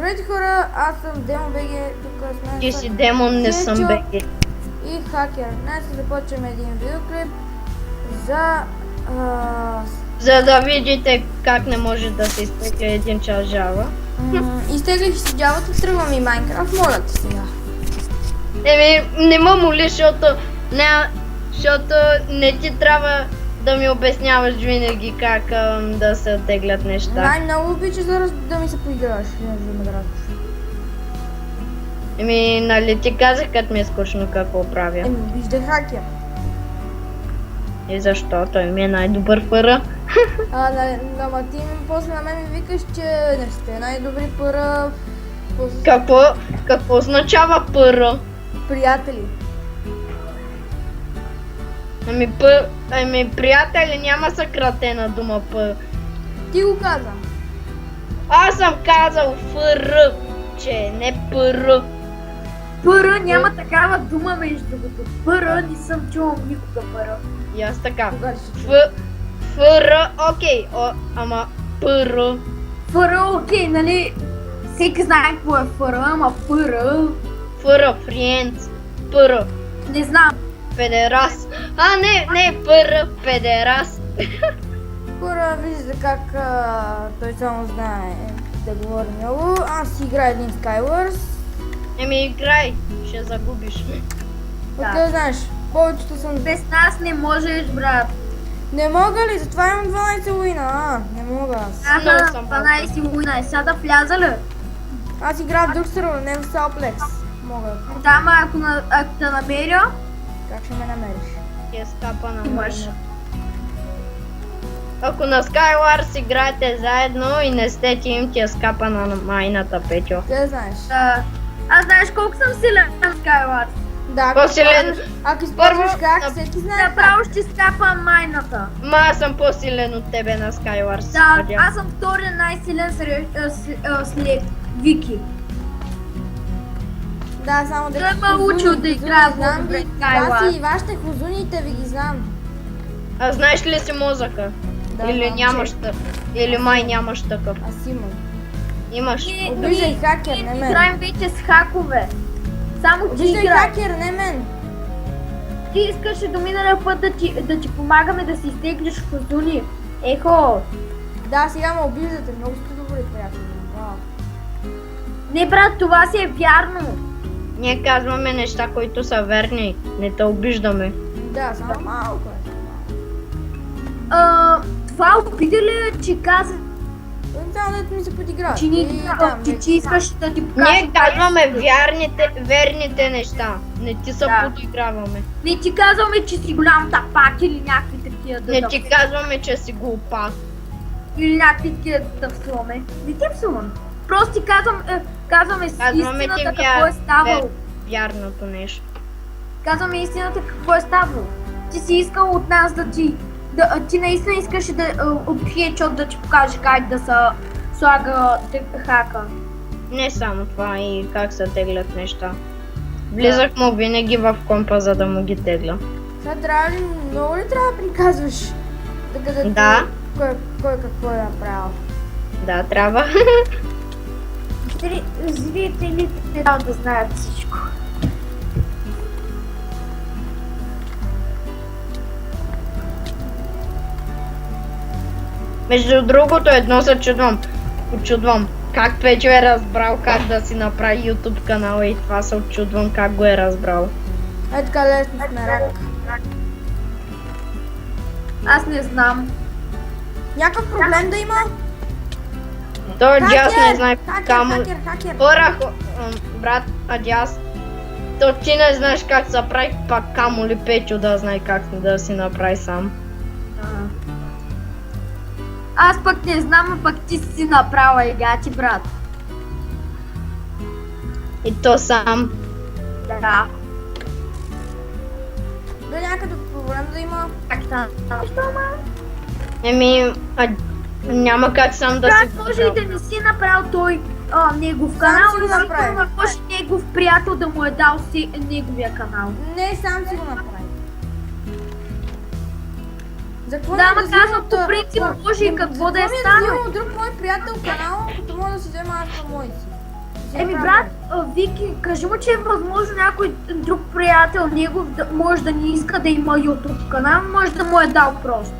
Здравейте хора, аз съм Демон БГ, тук сме... Ти си Демон, не съм Ченчо БГ. и Хакер. Днес започваме един видеоклип За да видите как не може да се изтегля един час жава. изтеглих си джавата, тръгвам и Майнкрафт, моля те сега. Не ме моли, защото не ти трябва да ми обясняваш винаги как да се оттеглят неща. Най-много обича да ми се поиграш, не да ме дразниш. Нали ти казах, като ми е скучно какво правя. Виждай Хакер. И защо? Той ми е най-добър пъра. Ама ти после на мен ми викаш, че не сте най-добри пъра. Какво означава пъра? Приятели. Приятели, няма съкратена дума П. Ти го каза. Аз съм казал ФР, че не ПР. Пъра няма такава дума между другото. Пъра не съм чувал никога пъра. И аз така. Кога ли ще чуя? ФР, окей, ама ПР. Пъра, окей, нали? Всеки знае какво е пъра, ама пъра... ФР, фриендс, ПР. Не знам. Педерас. Не, ПР, педерас. Хора, виждате как той само знае да говори много. Аз играя един Skywars. Играй, ще загубиш. Откъде знаеш? Повечето съм... Без нас не можеш, брат. Не мога ли? Затова имам 12 уина. Не мога аз. Много съм 12 война. Сега да вляза ли? Аз играя в друг сервер, не в Салплекс. Мога. Да, ама ако те намеря, Как ще ме намериш? Ти е скапа на имаш. майната. Ако на Skywars играете заедно и не сте тим, ти е скапа на майната, Петьо. Къде знаеш? Да. Аз знаеш колко съм силен на Skywars. Да, По-силен. ако използваш Първо, как, всеки знае. Направо ще скапам майната. Аз съм по-силен от тебе на Skywars. Да, Надя. аз съм втория най-силен след Вики. Да, само Той ме учил да играе по-добре в Аз Skywars. и вашите хузуните ви ги знам. А знаеш ли си мозъка? Да, Или знам, нямаш че- такъв? Или май нямаш такъв? Аз имам. Имаш. Обиждай Хакер, не мен. Играем вече с хакове. Само ти Обиждай играй. Хакер, не мен. Ти искаш до миналия път да ти помагаме да си изтеглиш хозуни. Ехо! Да, сега ме обиждате, много сте добри приятели. Вау. Не, брат, това си е вярно. Ние казваме неща, които са верни. Не те обиждаме. Да, само малко е. Това обиди ли, че каза, Само дето ми се подигра. че искаш да ти покажа? Ние казваме верните неща. Не ти се Да. подиграваме. Не ти казваме, че си голям тапак или някакви такива Не ти казваме, че си глупак. Или някакви такива да псуваме. Не ти псувам. Просто ти казваме Казваме ти истината какво е ставало. вярното нещо. Казваме истината какво е ставало. Ти си искал от нас ти наистина искаш да отпиечот да ти покаже как да се слага хака. Не само това и как се теглят неща. Влизах му винаги в компа, за да му ги тегля. Сега трябва ли, много ли трябва да приказваш? Да. Кой какво е направил? Да, трябва. Зрителите трябва да знаят всичко. Между другото, едно се очудвам. Как Печо е разбрал как да си направи YouTube канала и това се очудвам как го е разбрал. Е така лесно сме рак. Аз не знам. Някакъв проблем да има? Той Адяс не знае камо... Хакер. Хора, брат Адяс, то ти не знаеш как се прави, пак камо ли Печо да знае как да си направи сам. Аз пък не знам, а пък ти си направила игачи, брат. И то сам. Да. Да някакъв проблем да има? Как стана? Защо, ма? Няма как сам да Брат, си може и да не си направил той негов канал, си го но направи. сигурно може негов приятел да му е дал неговия канал. Не, сам си го направи. За какво Да, ми ма взимам казвам, по от- принцип може и какво да е За какво ми станало. взимам от друг мой приятел канал, като мога да си взема аз по мой си? Еми брат, Вики, кажи му, че е възможно някой друг приятел негов може да не иска да има YouTube канал, може да му е дал просто.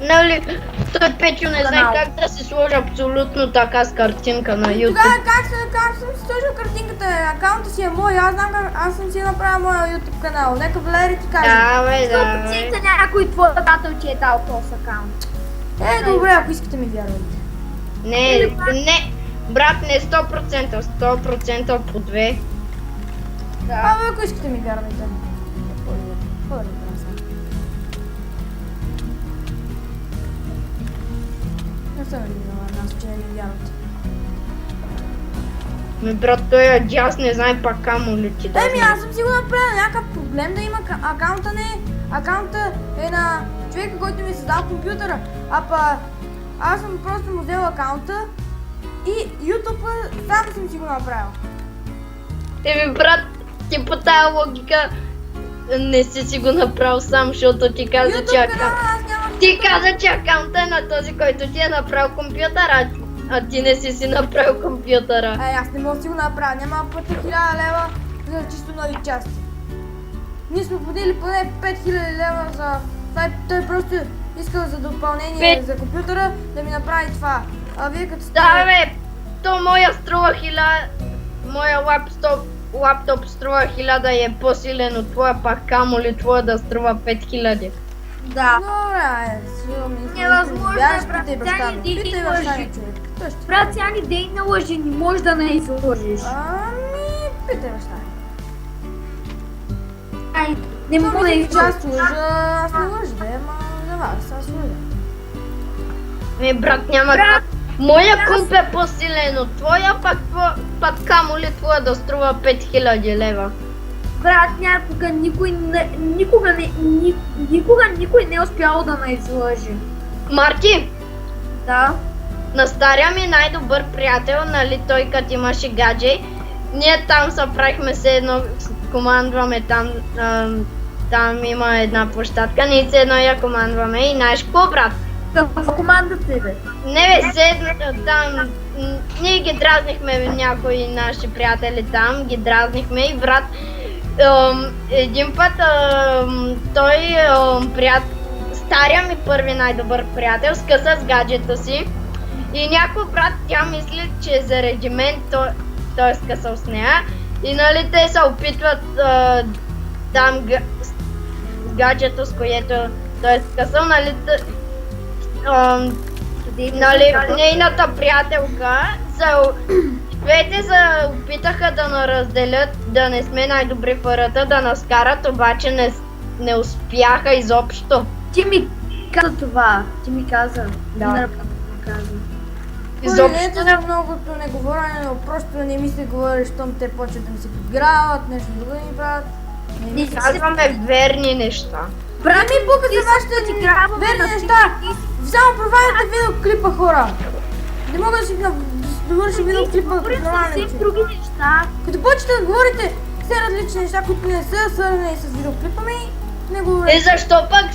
Нали, той Петю не знае Канал. как да се сложи абсолютно така с картинка на YouTube. Тогава как съм си сложил картинката? Акаунта си е мой, аз съм си направил моя YouTube канал. Нека Валери ти каже. Да, бе, 100% някой твой приятел ти е дал този акаунт. Добре, ако искате ми вярвайте. Не, брат, не 100%, 100% по 2. Да. Ако искате ми вярвайте. Не съм виждала нас, че не ми вярвате. Брат, той е дяс, не знае пак камо ли ти да знае. Аз съм си го направил, някакъв проблем да има акаунта акаунта е на човека, който ми е създал компютъра. Аз съм просто му взел акаунта и YouTube сам съм си го направил. Брат, ти по тая логика не си го направил сам, защото ти каза, че ти каза, че акаунта е на този, който ти е направил компютъра, а ти не си направил компютъра. Аз не мога да си го направя, няма пъти 1000 лева за чисто нови части. Ние сме платили поне 5000 лева за... Той просто искал за допълнение за компютъра да ми направи това. А вие като сте... Да, бе, то моя струва 1000, моя лаптоп струва 1000 и е по-силен от твоя, пак камо ли твоя да струва 5000. Да. Добре, Невъзможно е, брат, питай тя баща не ми. ди Питай и баща лъжи. ми, човек. Той ще... Брат, тя ни дей на лъжи, не може да не изложиш. Питай баща ми. Ай, не мога да Мисля, че аз изложиш. лъжа, аз не лъжа, ама за вас, аз лъжа. Брат, няма как. Моя комп е по-силен от твоя, пак камо ли твоя да струва 5000 лева. Брат, никога никой не е успял да ме излъжи. Марти, Да. на стария ми най-добър приятел, нали той като имаше гадже, ние там се правихме се едно, командваме там, там има една площадка, ние се едно я командваме и знаеш какво, брат? Каква команда ти бе? Не бе, там, ние ги дразнихме някои наши приятели там, ги дразнихме и брат, един път той, стария ми първи най-добър приятел, скъса с гаджето си и някой брат, тя мисли, че заради мен той е скъсал с нея и нали те се опитват там с гаджето, с което той е скъсал, нали нейната приятелка двете се опитаха да ни разделят, да не сме най-добри в хората, да нас карат, обаче не успяха изобщо. Ти ми каза това. Ти ми каза. Да. Ми каза. Изобщо за многото не говорене, но просто не ми се говори, щом те почват да ми се подграват, нещо друго да ми правят. Не казваме верни неща. Брат ми бука за вашите верни неща! Само проваляте видеоклипа, хора! Не мога да си довърши видеоклипа нормално. Други неща. Като почнете да говорите все различни неща, които не са свързани с видеоклипа ми, не говорите. Защо пък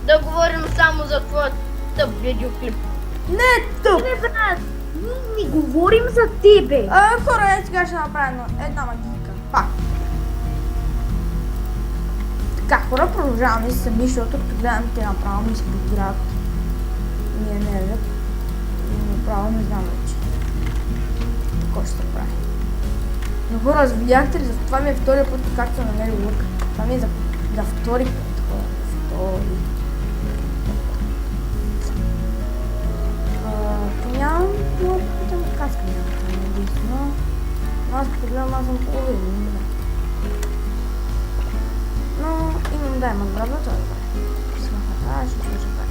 да говорим само за твоя тъп видеоклип? Не тъп! Не, брат, ние не говорим за тебе. Хора, сега ще направим една магика. Пак. Така, хора, продължаваме сами, защото като гледам те направо ми се подграват. Ние не ред. И направо не знам вече. Какво ще се прави. Но хора, видяхте ли, за това ми е втория път, как съм намерил лък. Това ми е за втори път, хора. Втори. Нямам много питам каска, нямам единствено. Аз като гледам, аз съм половин. Но имам даймонд, брат, това е добре. Смахна тази, ще сложа това.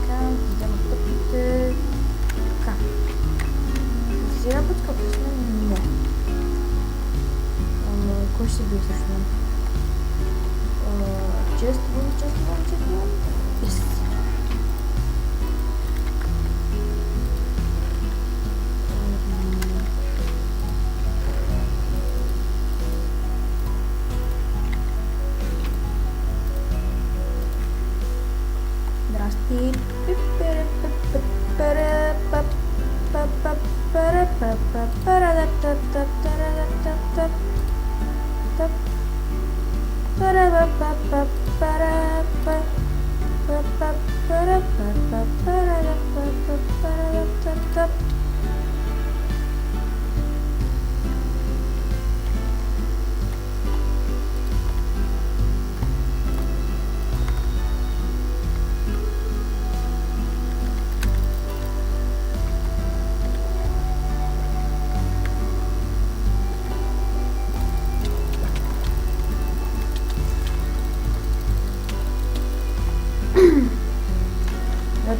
Така, взема пътите. Така. Си работа, като сме? Не. Кой ще бил също? Често. Yes. Здрасти.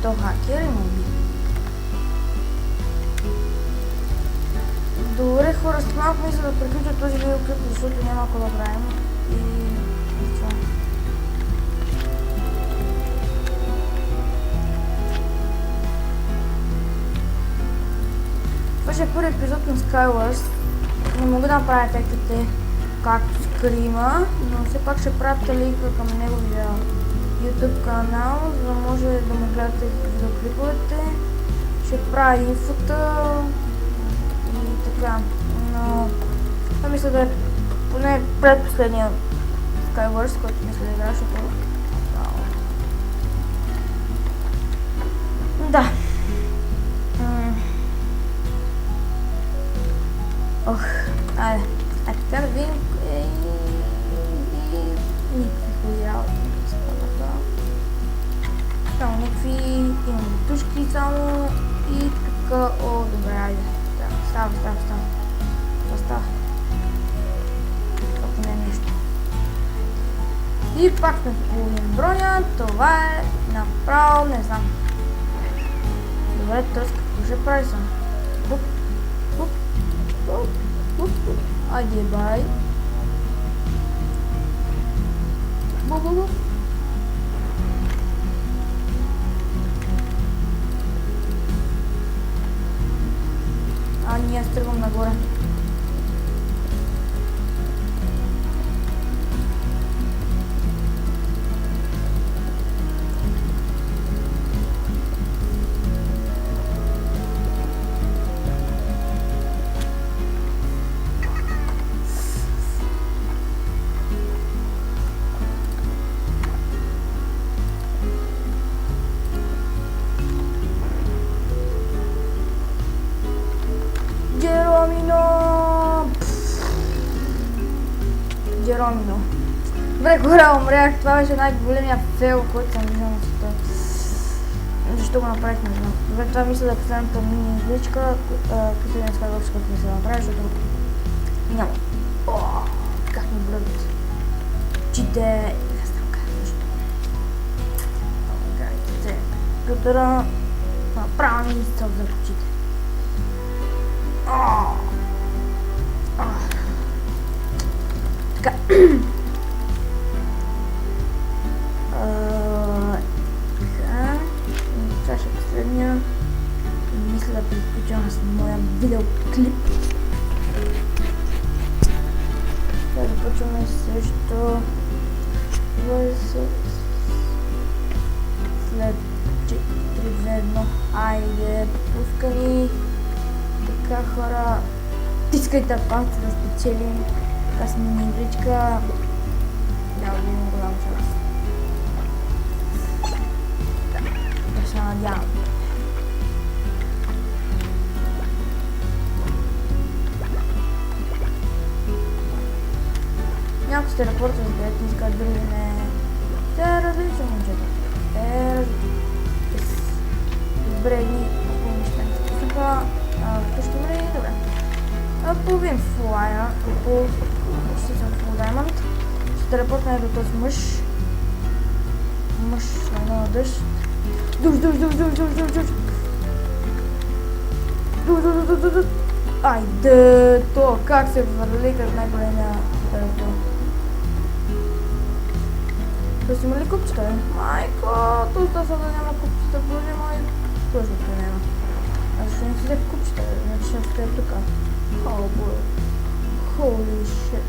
То хакер има би. Добре хора, с малко мисля да приключа този видеоклип, защото няма какво да правим. И това. Това ще е първи епизод на Skywars. Не мога да направя ефектите както скрима, но все пак ще правя линка към неговия YouTube канал, за да може да му гледате видеоклиповете. Ще правя инфота и така. Но това мисля да е поне предпоследния Skywars, който мисля да игра, защото... Да. Ох, айде. А така да видим никакви хубави работи. Само някакви имам тушки само и тук, о, добре, айде. Става. Това става. Това поне нещо. И пак сме половин броня, това е направо, не знам. Добре, тръска, какво ще прави съм? Айде, бай. Бу. Ние тръгвам нагоре. Джеромино. Добре, хора, умрях. Това беше най-големия фейл, който съм виждал на света. Защо го направих, не знам. Добре, това мисля да е последната мини изличка, последния Skywars, който мисля да направя, защото няма. О, как ми блъдат. Чите... Не знам как нещо. Гайдите. Компютъра направо ми изцел за очите. Така. Това ще е последния. Мисля да приключвам с моя видеоклип. Сега започваме също след 4, 2, 1. Айде, пускани. Така, хора, тискайте палци да спечелим. Така с мини игричка. Да, видим голям шанс. Да се надявам. Някой се телепорта с бретниска, други не. Те е различно, момчета. Добре, едни неща не се пуснаха. Тук ще бъде добре. Половин флая, ще съм фул даймонд. Ще телепортна до този мъж. Мъж на много дъжд. Душ. Айде, то как се върли като най-големия телепорт. То си има ли купчета, бе? Майко, тук да няма купчета, боже мой. Точно това няма. А защо не си взех купчета, бе? Значи ще стоя тук. Oh boy. Holy shit.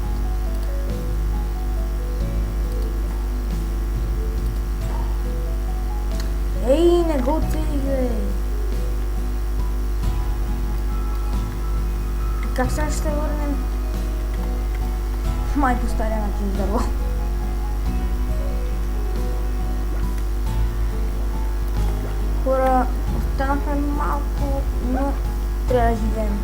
Ей, не го цели, бе. Как сега ще се върнем? Май по стария начин дърво. Хора, останахме малко, но трябва да живеем.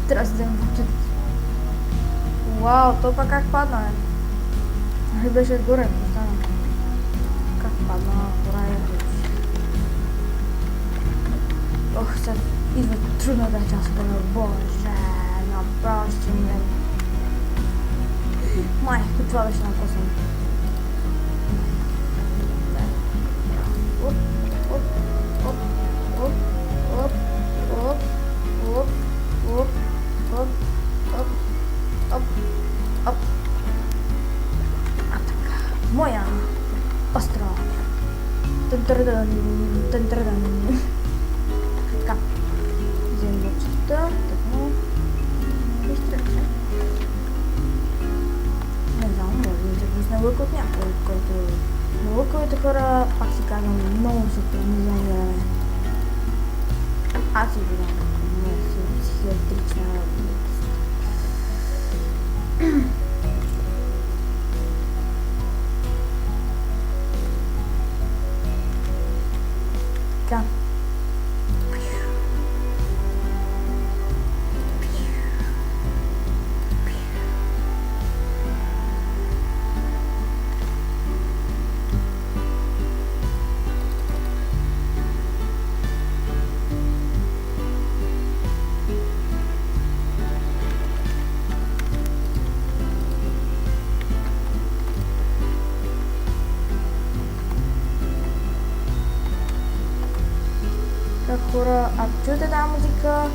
Трябва да се вземем водите. Вау, то пак как падна, е? Нали беше горе, остана. Как падна, хора е. Ох, сега идва трудната част, боже, направо ще умрем. Май, това беше напосан. Оп, оп, оп, оп, оп, оп, оп, оп, оп, оп, оп, оп. А така, моя остров. Тън-тър-дън, тън-тър-дън. Така, вземем лъчета, така, и стрелче. Не знам, може да се пусне лък от някой, който... Но лъковите хора, пак си казвам, много са трудни за умиране. Аз си видам, не си психиатрична болест. Така. Хора, ако чуете тази музика,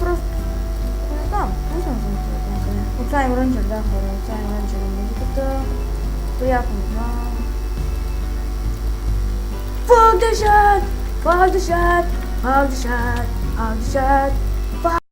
просто не знам, пуснам съм се някъде. От Слайм Рънчер, да хора, от Слайм Рънчер е музиката. Приятно знам. Fuck the shit! Fuck the shit! Fuck the shit! Fuck the shit!